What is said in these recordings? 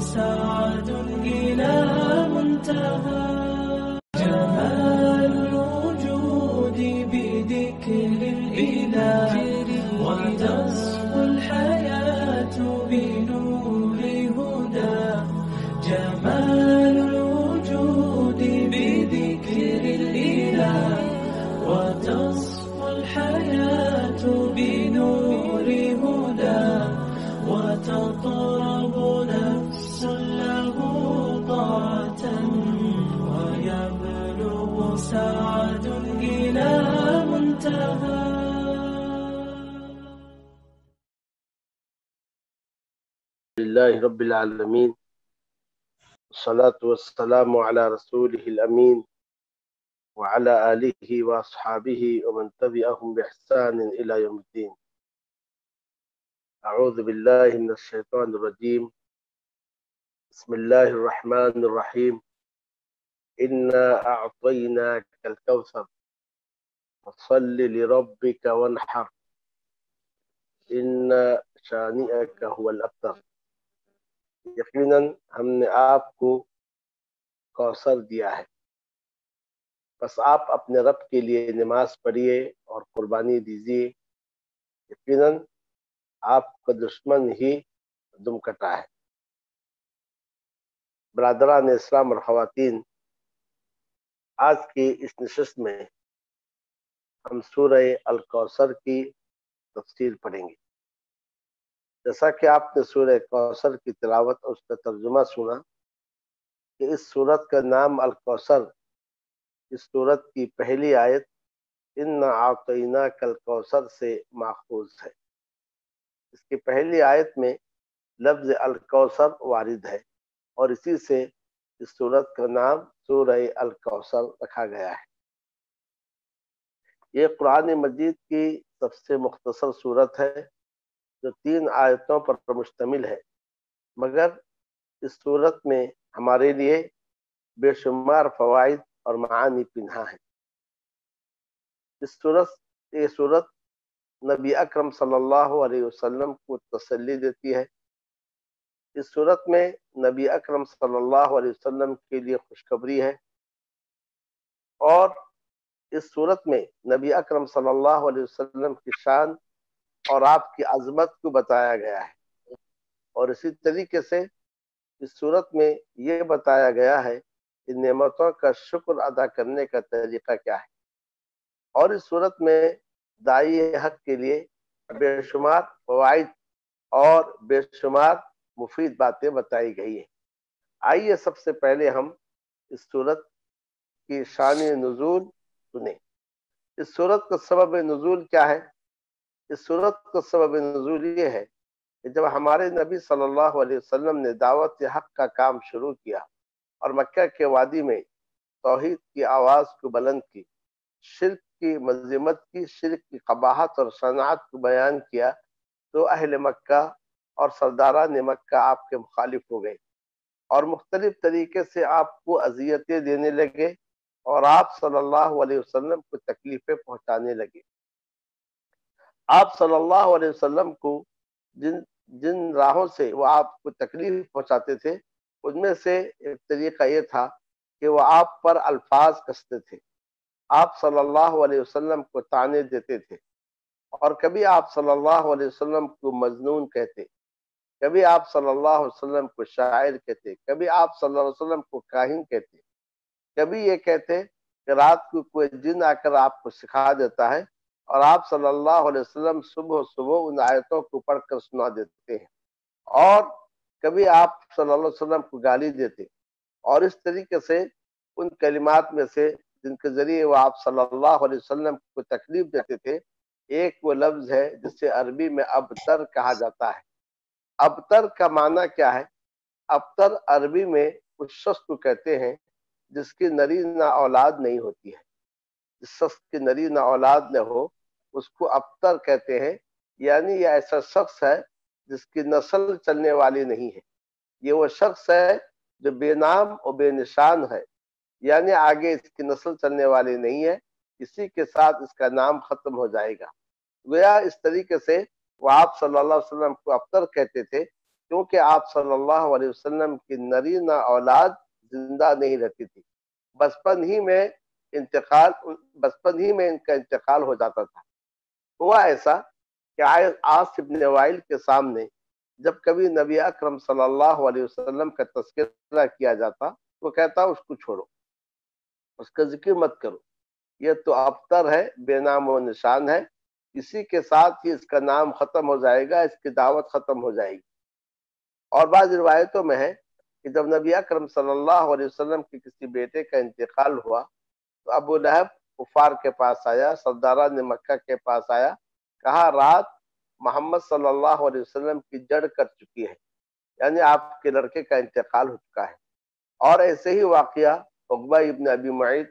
سعد إلى منتهى جمال الوجود بذكر الإله وتصفو الحياة بنور هدى جمال الوجود بذكر الإله وتصفو الحياة بنور هدى وتطرب نفس له طاعة ويبلغ سعد إلى منتهى لله رب العالمين والصلاة والسلام على رسوله الأمين وعلى آله وأصحابه ومن تبعهم بإحسان إلى يوم الدين. أعوذ بالله من الشيطان الرجيم. بسم الله الرحمن الرحيم. إنا أعطيناك الكوثر فصل لربك وانحر إن شانئك هو الأبتر. یقیناً ہم نے آپ کو کوثر دیا ہے، بس آپ اپنے رب کے لیے نماز پڑھیے اور قربانی دیجیے، یقیناً آپ کا دشمن ہی دم کٹا ہے۔ برادران اسلام اور خواتین، آج کی اس نشست میں ہم سورہ الکوثر کی تفسیر پڑھیں گے۔ جیسا کہ آپ نے سورہ کوثر کی تلاوت اور اس کا ترجمہ سنا کہ اس سورت کا نام الکوثر اس سورت کی پہلی آیت اِنَّا أَعْطَيْنَاكَ الْكَوْثَرَ سے ماخوذ ہے۔ اس کی پہلی آیت میں لفظ الکوثر وارد ہے اور اسی سے اس سورت کا نام سورہ الکوثر رکھا گیا ہے۔ یہ قرآن مجید کی سب سے مختصر سورت ہے جو 3 آیتوں پر مشتمل ہے، مگر اس صورت میں ہمارے لیے بے شمار فوائد اور معانی پنہاں ہیں۔ یہ صورت نبی اکرم صلی اللہ علیہ وسلم کو تسلی دیتی ہے۔ اس صورت میں نبی اکرم صلی اللہ علیہ وسلم کے لیے خوشخبری ہے، اور اس صورت میں نبی اکرم صلی اللہ علیہ وسلم کی شان اور آپ کی عظمت کو بتایا گیا ہے، اور اسی طریقے سے اس صورت میں یہ بتایا گیا ہے کہ نعمتوں کا شکر ادا کرنے کا طریقہ کیا ہے، اور اس صورت میں داعی حق کے لیے بے شمار فوائد اور بے شمار مفید باتیں بتائی گئی ہیں۔ آئیے سب سے پہلے ہم اس صورت کی شان نزول سنیں۔ اس صورت کا سبب نزول کیا ہے؟ اس صورت کا سبب نزول یہ ہے کہ جب ہمارے نبی صلی اللہ علیہ وسلم نے دعوت حق کا کام شروع کیا اور مکہ کے وادی میں توحید کی آواز کو بلند کی، شرک کی مذمت کی، شرک کی قباحت اور شناعت کو بیان کیا، تو اہل مکہ اور سرداران مکہ آپ کے مخالف ہو گئے اور مختلف طریقے سے آپ کو اذیتیں دینے لگے اور آپ صلی اللہ علیہ وسلم کو تکلیفیں پہنچانے لگے۔ آپ صلی اللہ علیہ وسلم کو جن راہوں سے وہ آپ کو تکلیف پہنچاتے تھے، ان میں سے ایک طریقہ یہ تھا کہ وہ آپ پر الفاظ کستے تھے، آپ صلی اللہ علیہ وسلم کو طعنے دیتے تھے، اور کبھی آپ صلی اللہ علیہ وسلم کو مجنون کہتے، کبھی آپ صلی اللہ علیہ وسلم کو شاعر کہتے، کبھی آپ صلی اللہ علیہ وسلم کو کاہن کہتے، کبھی یہ کہتے کہ رات کو کوئی جن آ کر آپ کو سکھا دیتا ہے، اور آپ صلی اللہ علیہ وسلم صبح ان آیتوں کو پڑھ کر سنا دیتے ہیں، اور کبھی آپ صلی اللہ علیہ وسلم کو گالی دیتے، اور اس طریقے سے ان کلمات میں سے جن کے ذریعے وہ آپ صلی اللہ علیہ وسلم کو تکلیف دیتے تھے، ایک وہ لفظ ہے جسے عربی میں ابتر کہا جاتا ہے۔ ابتر کا معنی کیا ہے؟ ابتر عربی میں اس شخص کو کہتے ہیں جس کی نرینہ اولاد نہیں ہوتی ہے۔ جس شخص کی نرینہ اولاد نہ ہو اس کو ابتر کہتے ہیں، یعنی یہ ایسا شخص ہے جس کی نسل چلنے والی نہیں ہے۔ یہ وہ شخص ہے جو بے نام اور بے نشان ہے، یعنی آگے اس کی نسل چلنے والی نہیں ہے، اسی کے ساتھ اس کا نام ختم ہو جائے گا۔ گویا اس طریقے سے وہ آپ صلی اللہ علیہ وسلم کو ابتر کہتے تھے، کیونکہ آپ صلی اللہ علیہ وسلم کی نرینہ اولاد زندہ نہیں رہتی تھی، بچپن ہی میں ان کا انتقال ہو جاتا تھا۔ ہوا ایسا کہ عاص ابن وائل کے سامنے جب کبھی نبی اکرم صلی اللہ علیہ وسلم کا تذکرہ کیا جاتا، وہ کہتا اس کو چھوڑو، اس کا ذکر مت کرو، یہ تو ابتر ہے، بے نام و نشان ہے، اسی کے ساتھ ہی اس کا نام ختم ہو جائے گا، اس کی دعوت ختم ہو جائے گی۔ اور بعض روایتوں میں ہے کہ جب نبی اکرم صلی اللہ علیہ وسلم کے کسی بیٹے کا انتقال ہوا تو ابو لہب کفار کے پاس آیا، سرداران مکہ کے پاس آیا، کہا رات محمد صلی اللہ علیہ وسلم کی جڑ کر چکی ہے، یعنی آپ کے لڑکے کا انتقال ہو چکا ہے۔ اور ایسے ہی واقعہ عقبہ ابن ابی معیط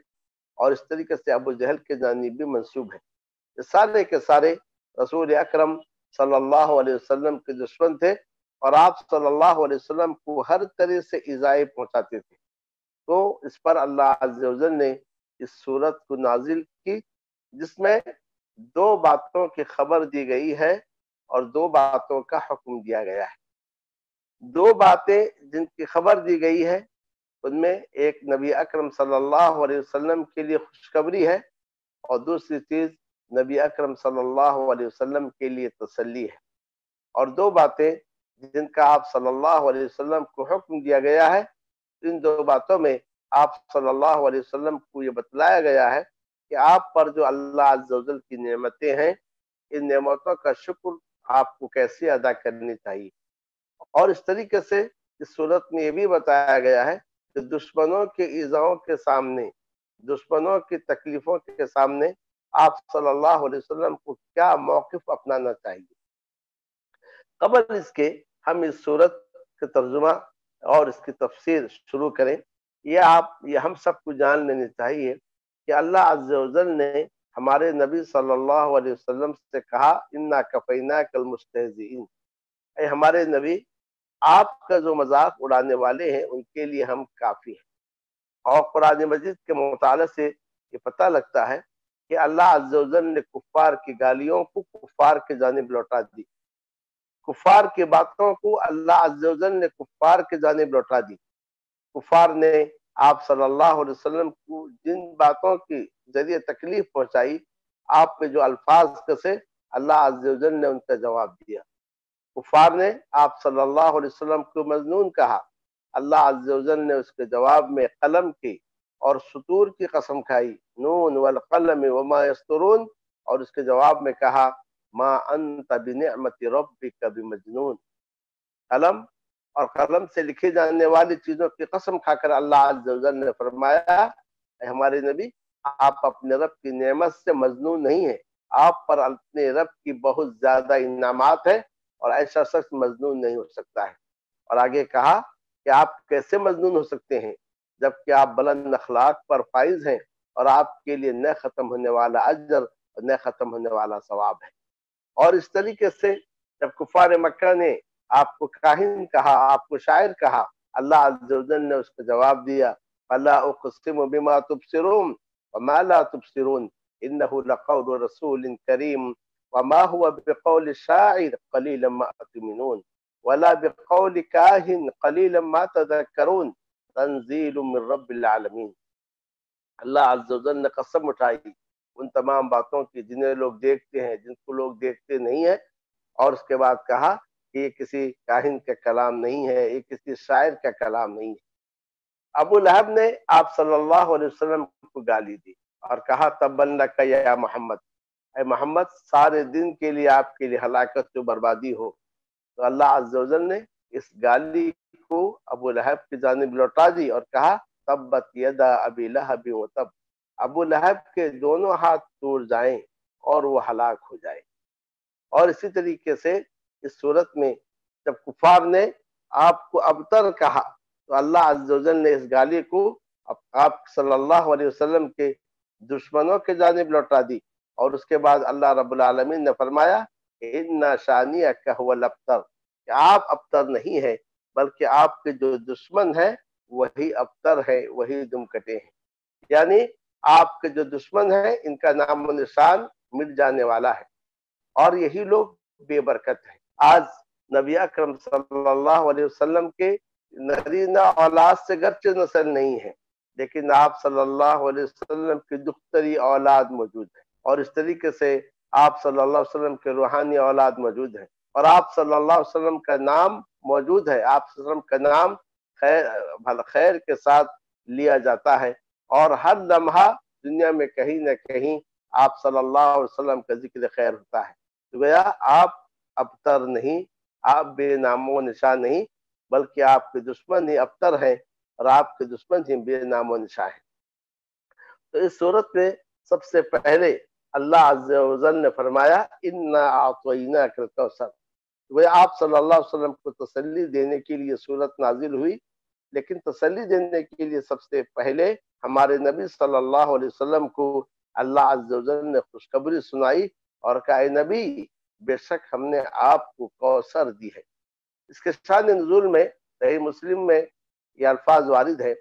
اور اس طریقے سے ابو جہل کے جانب بھی منسوب ہے۔ یہ سارے کے سارے رسول اکرم صلی اللہ علیہ وسلم کے دشمن تھے اور آپ صلی اللہ علیہ وسلم کو ہر طرح سے ایذائیں پہنچاتے تھے۔ تو اس پر اللہ عز و جل نے اس صورت کو نازل کی جس میں دو باتوں کی خبر دی گئی ہے اور دو باتوں کا حکم دیا گیا ہے۔ دو باتیں جن کی خبر دی گئی ہے ان میں ایک نبی اکرم صلی اللہ علیہ وسلم کے لیے خوشخبری ہے اور دوسری چیز نبی اکرم صلی اللہ علیہ وسلم کے لیے تسلی ہے۔ اور دو باتیں جن کا آپ صلی اللہ علیہ وسلم کو حکم دیا گیا ہے، ان دو باتوں میں آپ صلی اللہ علیہ وسلم کو یہ بتلایا گیا ہے کہ آپ پر جو اللہ عز و جل کی نعمتیں ہیں، ان نعمتوں کا شکر آپ کو کیسے ادا کرنی چاہیے۔ اور اس طریقے سے اس صورت میں یہ بھی بتایا گیا ہے کہ دشمنوں کے ایذاؤں کے سامنے، دشمنوں کی تکلیفوں کے سامنے آپ صلی اللہ علیہ وسلم کو کیا موقف اپنانا چاہیے۔ قبل اس کے ہم اس صورت کا ترجمہ اور اس کی تفسیر شروع کریں، یہ ہم سب کو جان لینی چاہیے کہ اللہ عز و جل نے ہمارے نبی صلی اللہ علیہ وسلم سے کہا انا کفیناک المستہزئین، اے ہمارے نبی آپ کا جو مذاق اڑانے والے ہیں ان کے لیے ہم کافی ہیں۔ اور قرآن مجید کے مطالعے سے یہ پتہ لگتا ہے کہ اللہ عز و جل نے کفار کی گالیوں کو کفار کی جانب لوٹا دی، کفار کی باتوں کو اللہ عز و جل نے کفار کی جانب لوٹا دی۔ کفار نے آپ صلی اللہ علیہ وسلم کو جن باتوں کی ذریعے تکلیف پہنچائی، آپ پہ جو الفاظ کسے، اللہ عز و جل نے ان کا جواب دیا۔ کفار نے آپ صلی اللہ علیہ وسلم کو مجنون کہا، اللہ عز و جل نے اس کے جواب میں قلم کی اور سطور کی قسم کھائی، نون والقلم وما یسطرون، اور اس کے جواب میں کہا ما انت بنعمت ربک بمجنون۔ قلم اور قلم سے لکھی جانے والی چیزوں کی قسم کھا کر اللہ عز و جل نے فرمایا اے ہمارے نبی آپ اپنے رب کی نعمت سے مجنون نہیں ہیں، آپ پر اپنے رب کی بہت زیادہ انعامات ہیں اور ایسا شخص مجنون نہیں ہو سکتا ہے۔ اور آگے کہا کہ آپ کیسے مجنون ہو سکتے ہیں جبکہ آپ بلند اخلاق پر فائز ہیں اور آپ کے لیے نہ ختم ہونے والا اجر اور نہ ختم ہونے والا ثواب ہے۔ اور اس طریقے سے جب کفار مکہ نے آپ کو کاہن کہا، آپ کو شاعر کہا، اللہ عز و جل نے اس کا جواب دیا فلا اقسم بما تبصرون وما لا تبصرون انه لقول رسول کریم وما هو بقول شاعر قلیلا ما تؤمنون ولا بقول کاہن قلیلا ما تذکرون تنزیل من رب العالمین۔ اللہ عز و جل نے قسم اٹھائی ان تمام باتوں کی جنہیں لوگ دیکھتے ہیں، جن کو لوگ دیکھتے نہیں ہیں، اور اس کے بعد کہا کہ یہ کسی کاہن کا کلام نہیں ہے، یہ کسی شاعر کا کلام نہیں ہے۔ ابو لہب نے آپ صلی اللہ علیہ وسلم کو گالی دی اور کہا تبن لک یا محمد، اے محمد سارے دن کے لیے آپ کے لیے ہلاکت و بربادی ہو۔ تو اللہ عز و جل نے اس گالی کو ابو لہب کی جانب لوٹا دی اور کہا تبت یدا ابی لہب و تب، ابو لہب کے دونوں ہاتھ ٹوٹ جائیں اور وہ ہلاک ہو جائے۔ اور اسی طریقے سے اس صورت میں جب کفار نے آپ کو ابتر کہا تو اللہ عز و جل نے اس گالی کو آپ صلی اللہ علیہ وسلم کے دشمنوں کے جانب لوٹا دی، اور اس کے بعد اللہ رب العالمین نے فرمایا اِنَّ شَانِئَكَ هُوَ الْأَبْتَرُ، کہ آپ ابتر نہیں ہیں بلکہ آپ کے جو دشمن ہیں وہی ابتر ہے، وہی دم کٹے ہیں، یعنی آپ کے جو دشمن ہیں ان کا نام و نشان مٹ جانے والا ہے اور یہی لوگ بے برکت ہیں۔ آج نبی اکرم صلی اللہ علیہ وسلم کے نرینہ اولاد سے گرچہ نسل نہیں ہے، لیکن آپ صلی اللہ علیہ وسلم کی دختری اولاد موجود ہے، اور اس طریقے سے آپ صلی اللہ علیہ وسلم کے روحانی اولاد موجود ہے، اور آپ صلی اللہ علیہ وسلم کا نام موجود ہے۔ آپ صلی اللہ علیہ وسلم کا نام خیر کے ساتھ لیا جاتا ہے، اور ہر لمحہ دنیا میں کہیں نہ کہیں آپ صلی اللہ علیہ وسلم کا ذکر خیر ہوتا ہے۔ تو گویا آپ ابتر نہیں، آپ بے نام و نشان نہیں، بلکہ آپ کے دشمن ہی ابتر ہیں اور آپ کے دشمن ہی بے نام و نشان ہیں۔ تو اس صورت میں سب سے پہلے اللہ عز و جل نے فرمایا انا اعطیناک الکوثر۔ وہ آپ صلی اللہ علیہ وسلم کو تسلی دینے کے لیے صورت نازل ہوئی، لیکن تسلی دینے کے لیے سب سے پہلے ہمارے نبی صلی اللہ علیہ وسلم کو اللہ عز و جل نے خوشخبری سنائی اور کہا اے نبی، بے شک ہم نے آپ کو کوثر دی ہے۔ اس کے شان نزول میں صحیح مسلم میں یہ الفاظ وارد ہے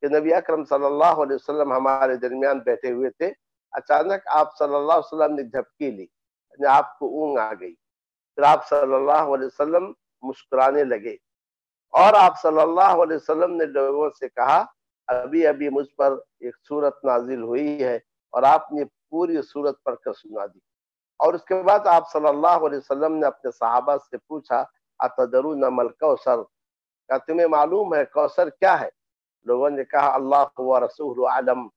کہ نبی اکرم صلی اللہ علیہ وسلم ہمارے درمیان بیٹھے ہوئے تھے، اچانک آپ صلی اللہ علیہ وسلم نے جھپکی لی، یعنی آپ کو اونگ آ گئی، پھر آپ صلی اللہ علیہ وسلم مسکرانے لگے، اور آپ صلی اللہ علیہ وسلم نے لوگوں سے کہا ابھی ابھی مجھ پر ایک صورت نازل ہوئی ہے، اور آپ نے پوری صورت پڑھ کر سنا دی۔ اور اس کے بعد آپ صلی اللہ علیہ وسلم نے اپنے صحابہ سے پوچھا اتدرون ما الکوثر، کیا تمہیں معلوم ہے کوثر کیا ہے؟ لوگوں نے کہا اللہ و رسول عالم،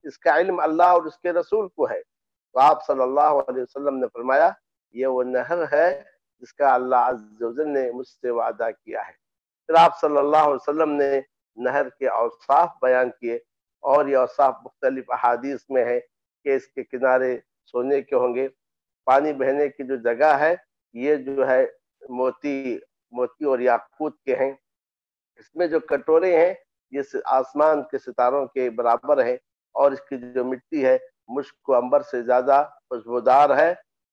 اس کا علم اللہ اور اس کے رسول کو ہے۔ تو آپ صلی اللہ علیہ وسلم نے فرمایا یہ وہ نہر ہے جس کا اللہ عز و جل نے مجھ سے وعدہ کیا ہے۔ پھر آپ صلی اللہ علیہ وسلم نے نہر کے اوصاف بیان کیے، اور یہ اوصاف مختلف احادیث میں ہے کہ اس کے کنارے سونے کے ہوں گے، پانی بہنے کی جو جگہ ہے یہ جو ہے موتی اور یاقوت کے ہیں، اس میں جو کٹورے ہیں یہ آسمان کے ستاروں کے برابر ہیں، اور اس کی جو مٹی ہے مشک و عنبر سے زیادہ خوشبودار ہے،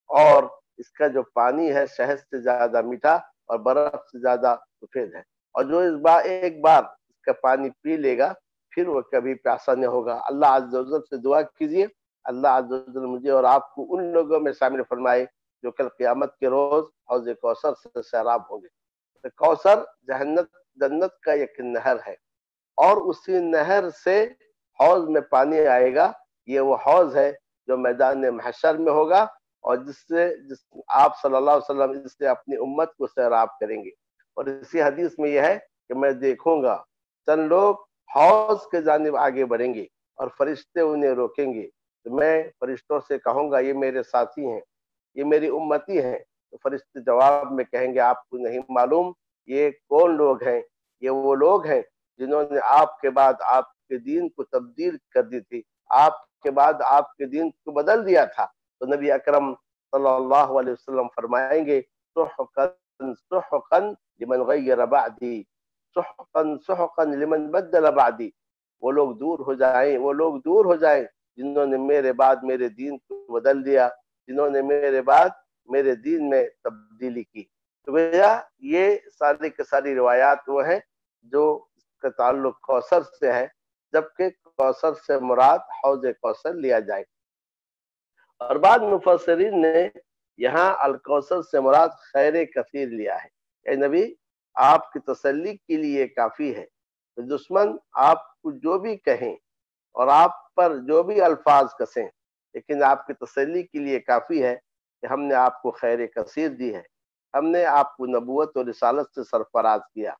اور اس کا جو پانی ہے شہد سے زیادہ میٹھا اور برف سے زیادہ سفید ہے، اور جو ایک بار اس کا پانی پی لے گا پھر وہ کبھی پیاسا نہیں ہوگا۔ اللہ عز و جل سے دعا کیجیے اللہ عز و جل مجھے اور آپ کو ان لوگوں میں شامل فرمائے جو کل قیامت کے روز حوض کوثر سے سیراب ہوں گے۔ کوثر جنت کا ایک نہر ہے، اور اسی نہر سے حوض میں پانی آئے گا، یہ وہ حوض ہے جو میدان محشر میں ہوگا، اور جس آپ صلی اللہ علیہ وسلم اس سے اپنی امت کو سیراب کریں گے۔ اور اسی حدیث میں یہ ہے کہ میں دیکھوں گا چند لوگ حوض کے جانب آگے بڑھیں گے اور فرشتے انہیں روکیں گے، تو میں فرشتوں سے کہوں گا یہ میرے ساتھی ہیں، یہ میری امتی ہیں، تو فرشتے جواب میں کہیں گے آپ کو نہیں معلوم یہ کون لوگ ہیں؟ یہ وہ لوگ ہیں جنہوں نے آپ کے بعد آپ کے دین کو تبدیل کر دی تھی، آپ کے بعد آپ کے دین کو بدل دیا تھا۔ تو نبی اکرم صلی اللہ علیہ وسلم فرمائیں گے سحقا سحقا لمن غیر بعدی، سحقا سحقا لمن بدل بعدی، وہ لوگ دور ہو جائیں جنہوں نے میرے بعد میرے دین کو بدل دیا، جنہوں نے میرے بعد میرے دین میں تبدیلی کی۔ تو بھیا یہ ساری کی ساری روایات وہ ہیں جو اس کا تعلق کوثر سے ہے، جبکہ کوثر سے مراد حوض کوثر لیا جائے۔ اور بعد مفسرین نے یہاں الکوثر سے مراد خیر کثیر لیا ہے۔ اے نبی آپ کی تسلی کے لیے کافی ہے، دشمن آپ کو جو بھی کہیں اور آپ پر جو بھی الفاظ کسیں، لیکن آپ کی تسلی کے لیے کافی ہے کہ ہم نے آپ کو خیر کثیر دی ہے، ہم نے آپ کو نبوت اور رسالت سے سرفراز کیا،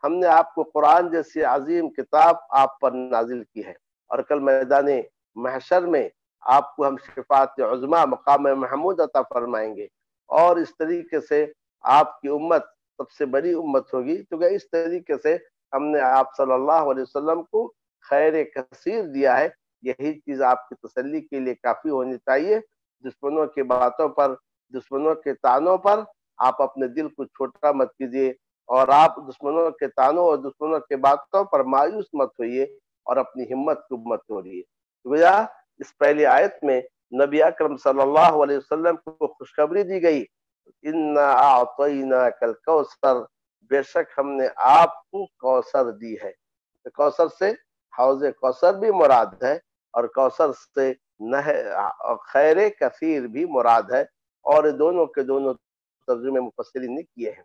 ہم نے آپ کو قرآن جیسی عظیم کتاب آپ پر نازل کی ہے، اور کل میدان محشر میں آپ کو ہم شفاعت عظمیٰ مقام محمود عطا فرمائیں گے، اور اس طریقے سے آپ کی امت سب سے بڑی امت ہوگی۔ تو اس طریقے سے ہم نے آپ صلی اللہ علیہ وسلم کو خیر کثیر دیا ہے، یہی چیز آپ کی تسلی کے لیے کافی ہونی چاہیے۔ دشمنوں کی باتوں پر، دشمنوں کے طعنوں پر آپ اپنے دل کو چھوٹا مت کیجیے، اور آپ دشمنوں کے طعنوں اور دشمنوں کے باتوں پر مایوس مت ہوئیے، اور اپنی ہمت کو مت توڑیے۔ گویا اس پہلی آیت میں نبی اکرم صلی اللہ علیہ وسلم کو خوشخبری دی گئی انا اعطیناک الکوثر، بے شک ہم نے آپ کو کوثر دی ہے۔ کوثر سے حوض کوثر بھی مراد ہے، اور کوثر سے خیر کثیر بھی مراد ہے، اور دونوں کے دونوں ترجمے مفسرین نے کیے ہیں۔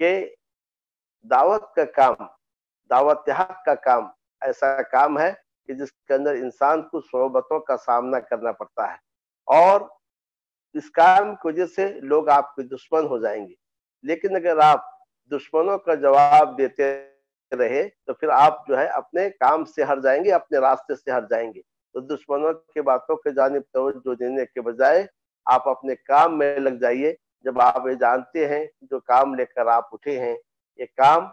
کہ دعوت کا کام، دعوت حق کا کام ایسا کام ہے کہ جس کے اندر انسان کو صعوبتوں کا سامنا کرنا پڑتا ہے، اور اس کام کی وجہ سے لوگ آپ کے دشمن ہو جائیں گے، لیکن اگر آپ دشمنوں کا جواب دیتے رہے تو پھر آپ جو ہے اپنے کام سے ہٹ جائیں گے، اپنے راستے سے ہٹ جائیں گے۔ تو دشمنوں کی باتوں کے جانب توجہ دینے کے بجائے آپ اپنے کام میں لگ جائیے۔ جب آپ یہ جانتے ہیں کہ جو کام لے کر آپ اٹھے ہیں یہ کام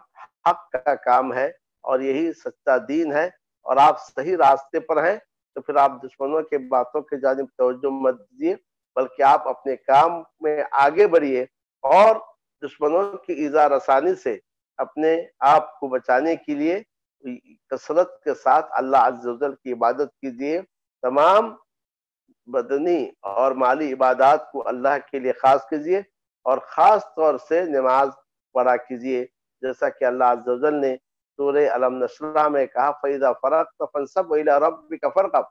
حق کا کام ہے اور یہی سچا دین ہے اور آپ صحیح راستے پر ہیں، تو پھر آپ دشمنوں کے باتوں کے جانب توجہ مت دیجیے، بلکہ آپ اپنے کام میں آگے بڑھیے اور دشمنوں کی ایذا رسانی سے اپنے آپ کو بچانے کے لیے کثرت کے ساتھ اللہ عز و جل کی عبادت کیجیے۔ تمام بدنی اور مالی عبادات کو اللہ کے لیے خاص کیجیے اور خاص طور سے نماز پڑھا کیجیے، جیسا کہ اللہ عز و جل نے سورہ علم نشرہ میں کہا فَإِذَا فَرَغْتَ فَانْصَبْ وَإِلَىٰ رَبِّكَ فَارْغَب،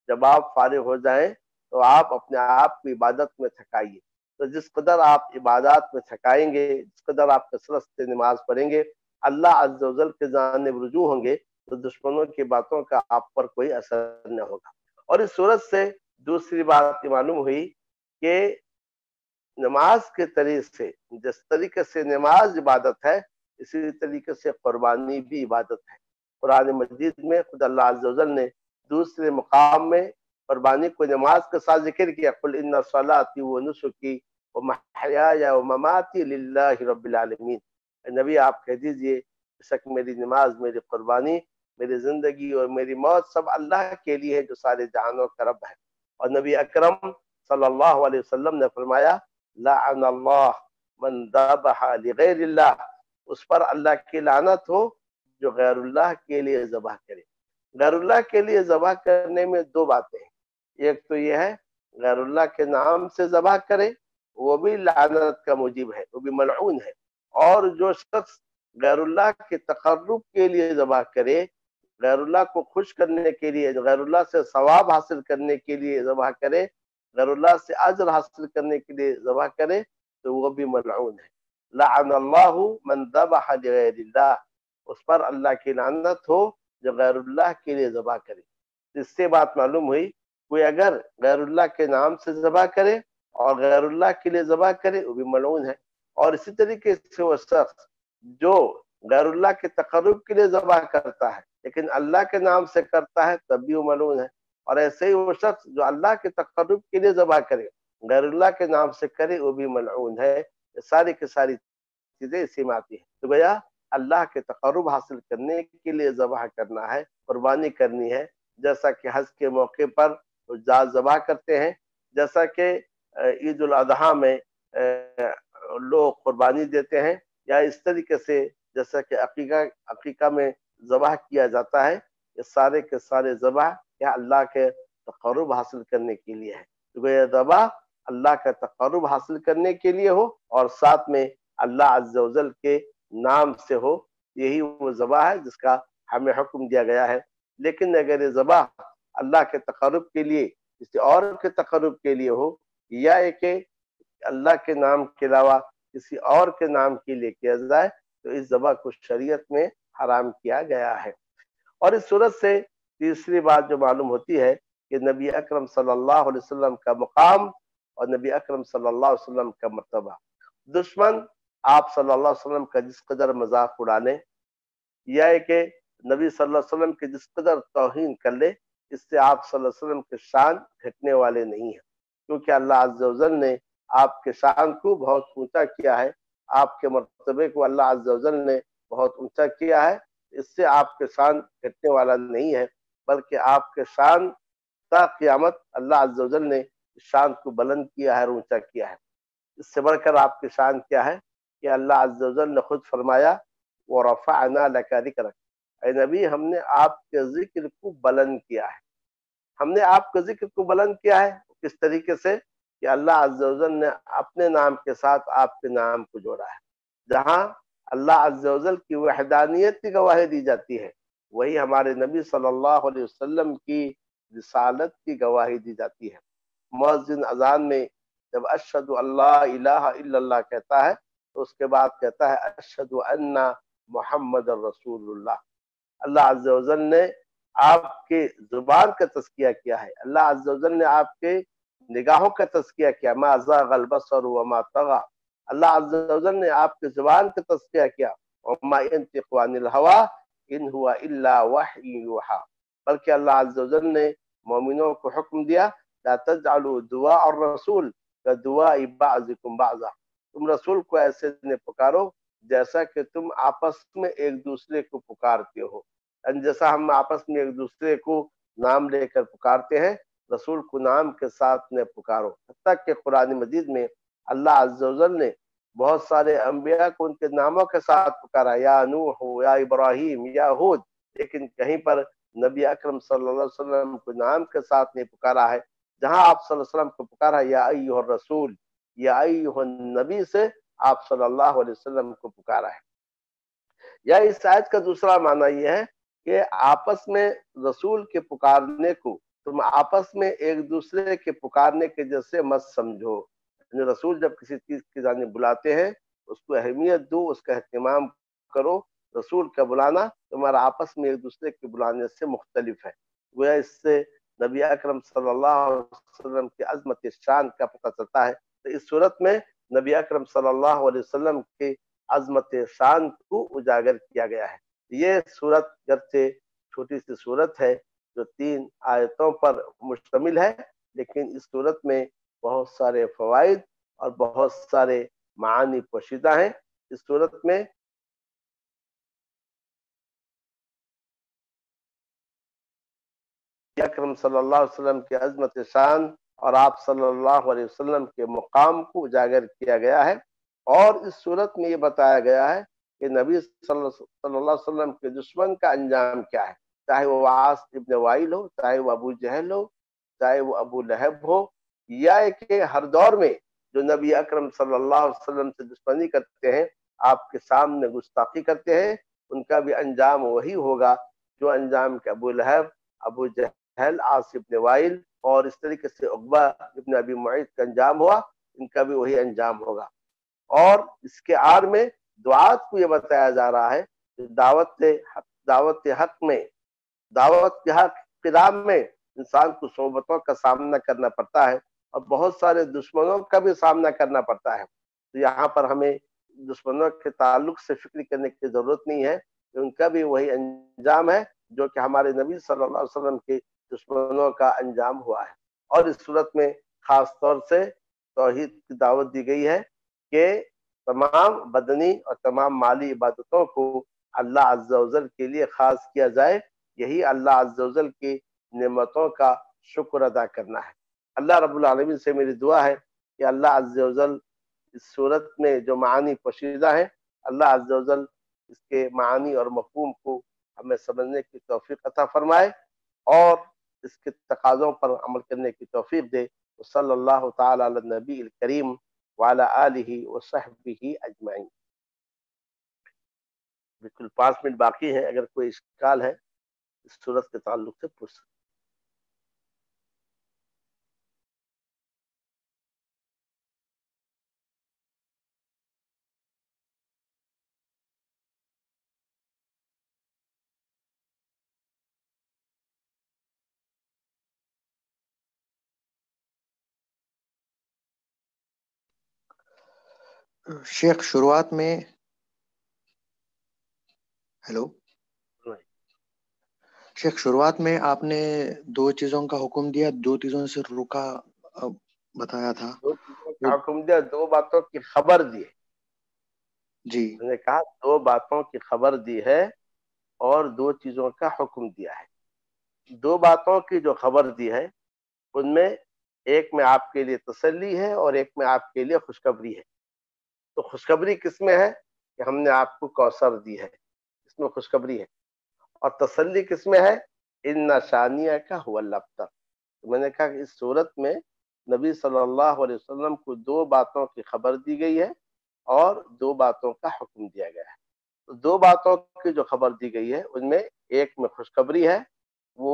جب آپ فارغ ہو جائیں تو آپ اپنے آپ کو عبادت میں تھکائیے۔ تو جس قدر آپ عبادات میں تھکائیں گے، جس قدر آپ کثرت سے نماز پڑھیں گے، اللہ عز و جل کے جانب رجوع ہوں گے، تو دشمنوں کی باتوں کا آپ پر کوئی اثر نہ ہوگا۔ اور اس صورت سے دوسری بات یہ معلوم ہوئی کہ نماز کے طریقے سے، جس طریقے سے نماز عبادت ہے اسی طریقے سے قربانی بھی عبادت ہے۔ قرآن مجید میں خود اللہ عز و جل نے دوسرے مقام میں قربانی کو نماز کے ساتھ ذکر کیا، قل ان صلاتی و نسکی و محیای و مماتی للہ رب العالمین۔ نبی آپ کہہ دیجئے بے شک میری نماز، میری قربانی، میری زندگی اور میری موت سب اللہ کے لیے ہے جو سارے جہانوں کا رب ہے۔ اور نبی اکرم صلی اللہ علیہ وسلم نے فرمایا لعن اللہ من ذبح لغیر اللہ، اس پر اللہ کی لعنت ہو جو غیر اللہ کے لیے ذبح کرے۔ غیر اللہ کے لیے ذبح کرنے میں دو باتیں ہیں، ایک تو یہ ہے غیر اللہ کے نام سے ذبح کرے، وہ بھی لعنت کا موجب ہے، وہ بھی ملعون ہے، اور جو شخص غیر اللہ کے تقرب کے لیے ذبح کرے، غیر اللہ کو خوش کرنے کے لیے، غیر اللہ سے ثواب حاصل کرنے کے لیے ذبح کرے، غیر اللہ سے اجر حاصل کرنے کے لیے ذبح کرے، تو وہ بھی ملعون ہے۔ لعن اللہ من ذبح لغیر اللہ، اس پر اللہ کی لعنت ہو جو غیر اللہ کے لیے ذبح کرے۔ اس سے بات معلوم ہوئی کوئی اگر غیر اللہ کے نام سے ذبح کرے اور غیر اللہ کے لیے ذبح کرے وہ بھی ملعون ہے، اور اسی طریقے سے وہ شخص جو غیر اللہ کے تقرب کے لیے ذبح کرتا ہے لیکن اللہ کے نام سے کرتا ہے تب بھی وہ ملعون ہے، اور ایسے ہی وہ شخص جو اللہ کے تقرب کے لیے ذبح کرے غیر اللہ کے نام سے کرے وہ بھی ملعون ہے۔ یہ ساری کی ساری چیزیں اسی میں آتی ہیں۔ تو گویا اللہ کے تقرب حاصل کرنے کے لیے ذبح کرنا ہے، قربانی کرنی ہے، جیسا کہ حج کے موقع پر حجاج ذبح کرتے ہیں، جیسا کہ عید الاضحیٰ میں لوگ قربانی دیتے ہیں، یا اس طریقے سے جیسا کہ عقیقہ میں ذبح کیا جاتا ہے، یہ سارے کے سارے ذبح یا اللہ کے تقرب حاصل کرنے کے لیے ہے۔ تو یہ ذبح اللہ کا تقرب حاصل کرنے کے لیے ہو اور ساتھ میں اللہ عز و جل کے نام سے ہو، یہی وہ ذبح ہے جس کا ہمیں حکم دیا گیا ہے۔ لیکن اگر یہ ذبح اللہ کے تقرب کے لیے، کسی اور کے تقرب کے لیے ہو، یا کہ اللہ کے نام کے علاوہ کسی اور کے نام کے لیے کیا جائے، تو اس ذبح کو شریعت میں حرام کیا گیا ہے۔ اور اس صورت سے تیسری بات جو معلوم ہوتی ہے کہ نبی اکرم صلی اللہ علیہ وسلم کا مقام اور نبی اکرم صلی اللہ علیہ وسلم کا مرتبہ۔ دشمن آپ صلی اللہ علیہ وسلم کا جس قدر مذاق اڑانے، یا کہ نبی صلی اللہ علیہ وسلم کے جس قدر توہین کر لے، اس سے آپ صلی اللہ علیہ وسلم کے شان گھٹنے والے نہیں ہیں، کیونکہ اللہ عز و جل نے آپ کے شان کو بہت اونچا کیا ہے، آپ کے مرتبے کو اللہ عز و جل نے بہت اونچا کیا ہے، اس سے آپ کے شان گھٹنے والا نہیں ہے، بلکہ آپ کے شان تا قیامت اللہ عز و جل نے شان کو بلند کیا ہے اور اونچا کیا ہے۔ اس سے بڑھ کر آپ کی شان کیا ہے کہ اللہ عز و جل نے خود فرمایا وَرَفَعْنَا لَكَ ذِكْرَكَ، اے نبی ہم نے آپ کے ذکر کو بلند کیا ہے۔ ہم نے آپ کے ذکر کو بلند کیا ہے کس طریقے سے کہ اللہ عز و جل نے اپنے نام کے ساتھ آپ کے نام کو جوڑا ہے۔ جہاں اللہ عز و جل کی وحدانیت کی گواہی دی جاتی ہے، وہی ہمارے نبی صلی اللہ علیہ وسلم کی رسالت کی گواہی دی جاتی ہے۔ مؤذن اذان میں جب اشہد اللہ الہ الا اللہ کہتا ہے تو اس کے بعد کہتا ہے اشہد ان محمد رسول اللہ. اللہ عز و جل نے آپ کے زبان کا تزکیہ کیا ہے، اللہ عز و جل نے آپ کے نگاہوں کا تزکیہ کیا، ما زاغ البصر وما طغى. اللہ عز و جل نے آپ کے زبان کا تزکیہ کیا، وما ينطق عن الهوى ان هو الا وحی یوحى. بلکہ اللہ عز و جل نے مومنوں کو حکم دیا لا تجعلوا دعاء الرسول كدعاء بعضكم بعضا. تم رسول کو ایسے نہ پکارو جیسا کہ تم آپس میں ایک دوسرے کو پکارتے ہو. جیسا ہم آپس میں ایک دوسرے کو نام لے کر پکارتے ہیں، رسول کو نام کے ساتھ نہ پکارو. حتیٰ کہ قرآن مجید میں اللہ عز و جل نے بہت سارے انبیاء کو ان کے ناموں کے ساتھ پکارا، یا نوح، یا ابراہیم، یا ہود، لیکن کہیں پر نبی اکرم صلی اللہ علیہ وسلم کو نام کے ساتھ نہیں پکارا ہے. جہاں آپ صلی اللہ علیہ وسلم کو پکارا یا ایھا الرسول، یا ایھا النبی سے آپ صلی اللہ علیہ وسلم کو پکارا ہے. یا اس آیت کا دوسرا معنی یہ ہے کہ آپس میں رسول کے پکارنے کو تم آپس میں ایک دوسرے کے پکارنے کے جیسے مت سمجھو. یعنی رسول جب کسی چیز کی جانب بلاتے ہیں اس کو اہمیت دو، اس کا اہتمام کرو. رسول کا بلانا تمہارا آپس میں ایک دوسرے کے بلانے سے مختلف ہے. گویا اس سے نبی اکرم صلی اللہ علیہ وسلم کی عظمت شان کا پتہ چلتا ہے. تو اس صورت میں نبی اکرم صلی اللہ علیہ وسلم کی عظمت شان کو اجاگر کیا گیا ہے. یہ صورت گرچہ چھوٹی سی صورت ہے جو 3 آیتوں پر مشتمل ہے، لیکن اس صورت میں بہت سارے فوائد اور بہت سارے معانی پوشیدہ ہیں. اس صورت میں اکرم صلی اللہ علیہ وسلم کی عظمت شان اور آپ صلی اللہ علیہ وسلم کے مقام کو اجاگر کیا گیا ہے. اور اس صورت میں یہ بتایا گیا ہے کہ نبی صلی اللہ علیہ وسلم کے دشمن کا انجام کیا ہے، چاہے وہ عاص ابن وائل ہو، چاہے وہ ابو جہل ہو، چاہے وہ ابو لہب ہو، یا کہ ہر دور میں جو نبی اکرم صلی اللہ علیہ وسلم سے دشمنی کرتے ہیں، آپ کے سامنے گستاخی کرتے ہیں، ان کا بھی انجام وہی ہوگا جو انجام کے ابو لہب، ابو جہل، عاص ابن وائل اور اس طریقے سے عقبہ ابن ابی معیط کا انجام ہوا، ان کا بھی وہی انجام ہوگا. اور اس کے آڑ میں دعات کو یہ بتایا جا رہا ہے کہ دعوت حق میں، دعوت کے حق قدام میں انسان کو صعوبتوں کا سامنا کرنا پڑتا ہے اور بہت سارے دشمنوں کا بھی سامنا کرنا پڑتا ہے. تو یہاں پر ہمیں دشمنوں کے تعلق سے فکر کرنے کی ضرورت نہیں ہے کہ ان کا بھی وہی انجام ہے جو کہ ہمارے نبی صلی اللہ علیہ وسلم کے دشمنوں کا انجام ہوا ہے. اور اس صورت میں خاص طور سے توحید کی دعوت دی گئی ہے کہ تمام بدنی اور تمام مالی عبادتوں کو اللہ عز و جل کے لیے خاص کیا جائے. یہی اللہ عز و جل کی نعمتوں کا شکر ادا کرنا ہے. اللہ رب العالمین سے میری دعا ہے کہ اللہ عز و جل اس صورت میں جو معانی پوشیدہ ہیں، اللہ عز و جل اس کے معانی اور مفہوم کو ہمیں سمجھنے کی توفیق عطا فرمائے اور اس کے تقاضوں پر عمل کرنے کی توفیق دے. صلی اللہ تعالی علی النبی الکریم وعلی آلہ وصحبہ اجمعین. بالکل 5 منٹ باقی ہیں، اگر کوئی اشکال ہے اس صورت کے تعلق سے پوچھ سکتے. شیخ شروعات میں شیخ شروعات میں آپ نے 2 چیزوں کا حکم دیا، 2 چیزوں سے رکا بتایا تھا. 2 چیزوں کا حکم دیا، 2 باتوں کی خبر دی. جی میں نے کہا 2 باتوں کی خبر دی ہے اور 2 چیزوں کا حکم دیا ہے. 2 باتوں کی جو خبر دی ہے ان میں ایک میں آپ کے لیے تسلی ہے اور ایک میں آپ کے لیے خوشخبری ہے. تو خوشخبری کس میں ہے کہ ہم نے آپ کو کوثر دی ہے، اس میں خوشخبری ہے. اور تسلی کس میں ہے؟ ان شانیہ کا هو الابتر. تو میں نے کہا کہ اس صورت میں نبی صلی اللہ علیہ وسلم کو 2 باتوں کی خبر دی گئی ہے اور 2 باتوں کا حکم دیا گیا ہے. تو 2 باتوں کی جو خبر دی گئی ہے ان میں ایک میں خوشخبری ہے، وہ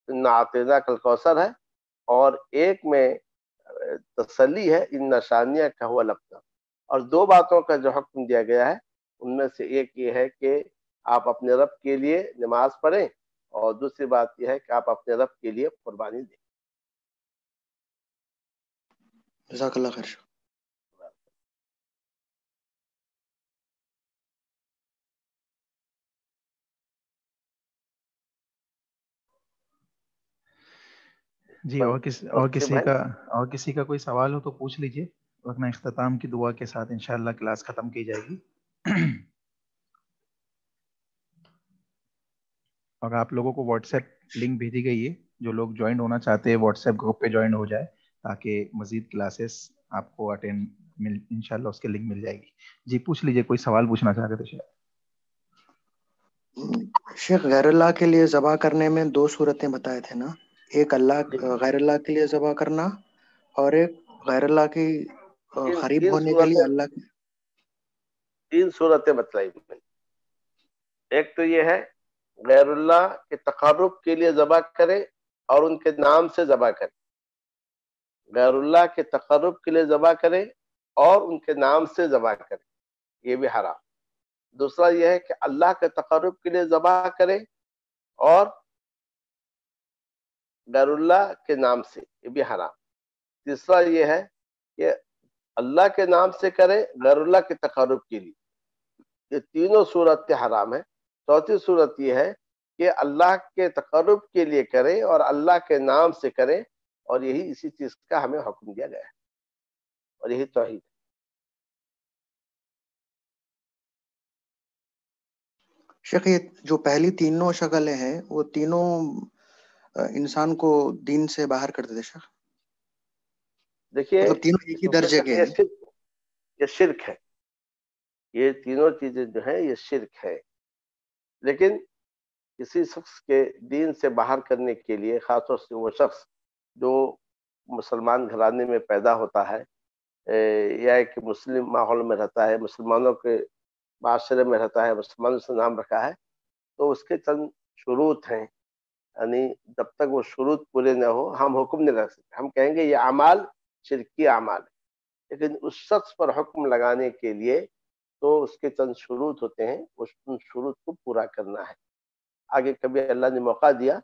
انا اعطیناک الکوثر ہے، اور ایک میں تسلی ہے، ان شانیہ کا هو الابتر. اور 2 باتوں کا جو حکم دیا گیا ہے ان میں سے ایک یہ ہے کہ آپ اپنے رب کے لیے نماز پڑھیں، اور دوسری بات یہ ہے کہ آپ اپنے رب کے لیے قربانی دیں. جزاک اللہ خیر. جی اور کسی کا کوئی سوال ہو تو پوچھ لیجئے، ورنہ اختتام کی دعا کے ساتھ انشاءاللہ کلاس ختم کی جائے گی. اور آپ لوگوں کو واٹس ایپ لنک بھیجی گئی ہے، جو لوگ جوائن ہونا چاہتے ہیں واٹس ایپ گروپ پہ جوائن ہو جائے تاکہ مزید کلاسز آپ کو اٹینڈ انشاءاللہ اس کے لنک مل جائے گی. جی پوچھ لیجئے، کوئی سوال پوچھنا چاہتے تھے شیخ غیر اللہ کے لیے ذبح کرنے میں 2 صورتیں بتائے تھے نا، ایک غیر اللہ کے لیے ذبح کرنا اور ایک غیر اللہ کی قریب ہونے کے لیے اللہ کی. 3 صورتیں بتلائی میں نے. ایک تو یہ ہے غیر اللہ کے تقرب کے لیے ذبح کرے اور ان کے نام سے ذبح کرے. غیر اللہ کے تقرب کے لیے ذبح کرے اور ان کے نام سے ذبح کرے، یہ بھی حرام. دوسرا یہ ہے کہ اللہ کے تقرب کے لیے ذبح کرے اور غیر اللہ کے نام سے، یہ بھی حرام. تیسرا یہ ہے کہ اللہ کے نام سے کرے غیر اللہ کے تقرب کے لیے. یہ تینوں صورتیں حرام ہیں. چوتھی صورت یہ ہے کہ اللہ کے تقرب کے لیے کرے اور اللہ کے نام سے کرے، اور یہی اسی چیز کا ہمیں حکم دیا گیا ہے، اور یہی توحید ہے. شیخ یہ جو پہلی تینوں شکلیں ہیں وہ تینوں انسان کو دین سے باہر کرتے تھے شیخ؟ دیکھیے مطلب تینوں ایک ہی درجے کے ہیں. یہ شرک ہے، یہ تینوں چیزیں جو ہیں یہ شرک ہے. لیکن کسی شخص کے دین سے باہر کرنے کے لیے، خاص طور سے وہ شخص جو مسلمان گھرانے میں پیدا ہوتا ہے یا ایک مسلم ماحول میں رہتا ہے، مسلمانوں کے معاشرے میں رہتا ہے، مسلمانوں سے نام رکھا ہے، تو اس کے چند شروط ہیں. یعنی جب تک وہ شروط پورے نہ ہو ہم حکم نہیں رکھ سکتے. ہم کہیں گے یہ اعمال شرکی اعمال ہے، لیکن اس شخص پر حکم لگانے کے لیے تو اس کے چند شروط ہوتے ہیں، ان شروط کو پورا کرنا ہے. آگے کبھی اللہ نے موقع دیا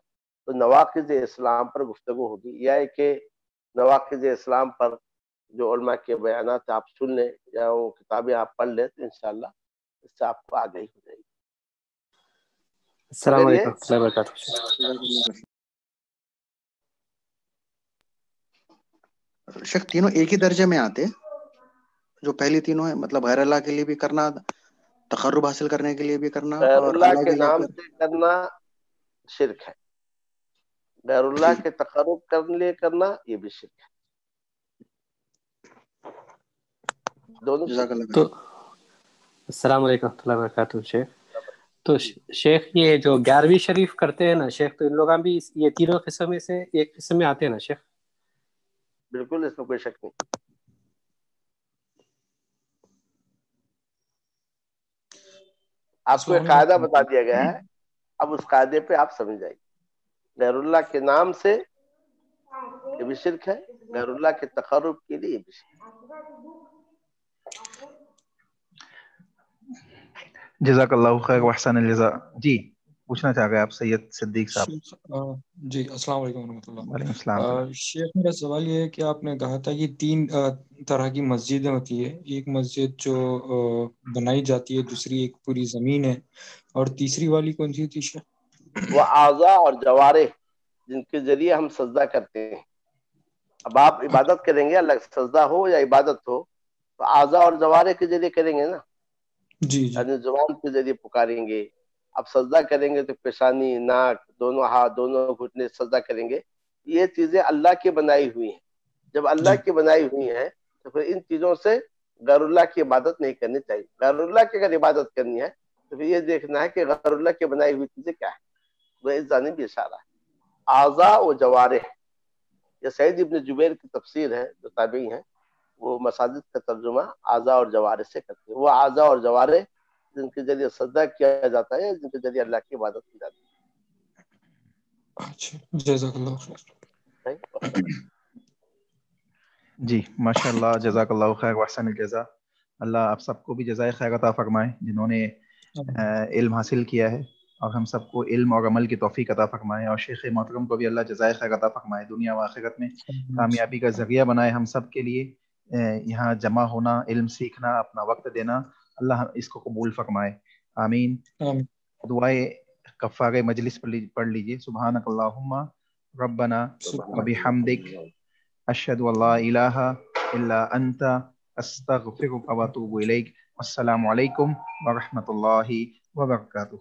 تو نواقض اسلام پر گفتگو ہوگی، یا کہ نواقض اسلام پر جو علماء کے بیانات آپ سن لیں یا وہ کتابیں آپ پڑھ لیں تو انشاءاللہ اس سے آپ کو آگاہی ہو جائے گی. السلام علیکم ورحمۃ اللہ وبرکاتہ. شیخ تینوں ایک ہی درجے میں آتے جو پہلی تینوں ہیں، مطلب غیر اللہ کے لیے بھی کرنا، تقرب حاصل کرنے کے لیے بھی کرنا، غیر اور اللہ اللہ کے کے لیے نام سے کرنا شرک ہے. غیر اللہ کے تقرب کرنے لیے کرنا یہ بھی شرک ہے. دونوں شرک. تو السلام علیکم ورحمۃ اللہ وبرکاتہ شیخ. تو شیخ یہ جو 11ویں شریف کرتے ہیں نا شیخ، تو ان لوگ بھی یہ تینوں قسم میں سے ایک قسم میں آتے ہیں نا شیخ؟ بالکل، اس میں کوئی شک نہیں. آپ کو ایک قاعدہ بتا دیا گیا ہے، اب اس قاعدے پہ آپ سمجھ جائیے. غیر اللہ کے نام سے یہ بھی شرک ہے، غیر اللہ کے تقرب کے لیے یہ بھی شرک ہے. جزاک اللہ خیر واحسن الجزاء. جی پوچھنا چاہ رہے ہیں آپ سید صدیق صاحب. جی السلام علیکم ورحمۃ اللہ. وعلیکم السلام. شیخ میرا سوال یہ ہے کہ آپ نے کہا تھا کہ 3 طرح کی مسجدیں ہوتی ہے، ایک مسجد جو بنائی جاتی ہے، دوسری ایک پوری زمین ہے، اور تیسری والی کون سی تھی شیخ؟ وہ اعضاء اور جوارح جن کے ذریعے ہم سجدہ کرتے ہیں. اب آپ عبادت کریں گے، اللہ سجدہ ہو یا عبادت ہو، تو اعضاء اور جوارح کے ذریعے کریں گے نا. جی یعنی زبان کے ذریعے پکاریں گے. اب سجدہ کریں گے تو پیشانی، ناک، دونوں ہاتھ، دونوں گھٹنے سجدہ کریں گے. یہ چیزیں اللہ کی بنائی ہوئی ہیں. جب اللہ کی بنائی ہوئی ہیں تو پھر ان چیزوں سے غیر اللہ کی عبادت نہیں کرنی چاہیے. غیر اللہ کی اگر عبادت کرنی ہے تو پھر یہ دیکھنا ہے کہ غیر اللہ کی بنائی ہوئی چیزیں کیا ہے. وہ اس جانب بھی اشارہ ہے. اعضاء و جوارح، یہ سعید ابن جبیر کی تفسیر ہے، جو تابعی ہیں، وہ مساجد کا ترجمہ اعضاء اور جوارح سے کرتے ہیں. وہ اعضاء اور جوارح جن کے ذریعے سجدہ کیا جاتا ہے، جن کے ذریعے اللہ کی عبادت کی جاتی ہے. اچھا، جزاک اللہ خیر. جی ماشاء اللہ، جزاک اللہ خیر واحسن الجزاء. اللہ آپ سب کو بھی جزائے خیر عطا فرمائے جنہوں نے علم حاصل کیا ہے، اور ہم سب کو علم اور عمل کی توفیق عطا فرمائے، اور شیخ محترم کو بھی اللہ جزائے خیر عطا فرمائے، دنیا و آخرت میں کامیابی کا ذریعہ بنائے ہم سب کے لیے۔ یہاں جمع ہونا، علم سیکھنا، اپنا وقت دینا، اللہ اس کو قبول فرمائے، آمین۔ دعائے کفارہ مجلس پڑھ لیجئے۔ سبحانک اللہم ربنا وبحمدک اشہد ان لا الہ الا انت استغفرک واتوب الیک۔ السلام علیکم ورحمۃ اللہ وبرکاتہ۔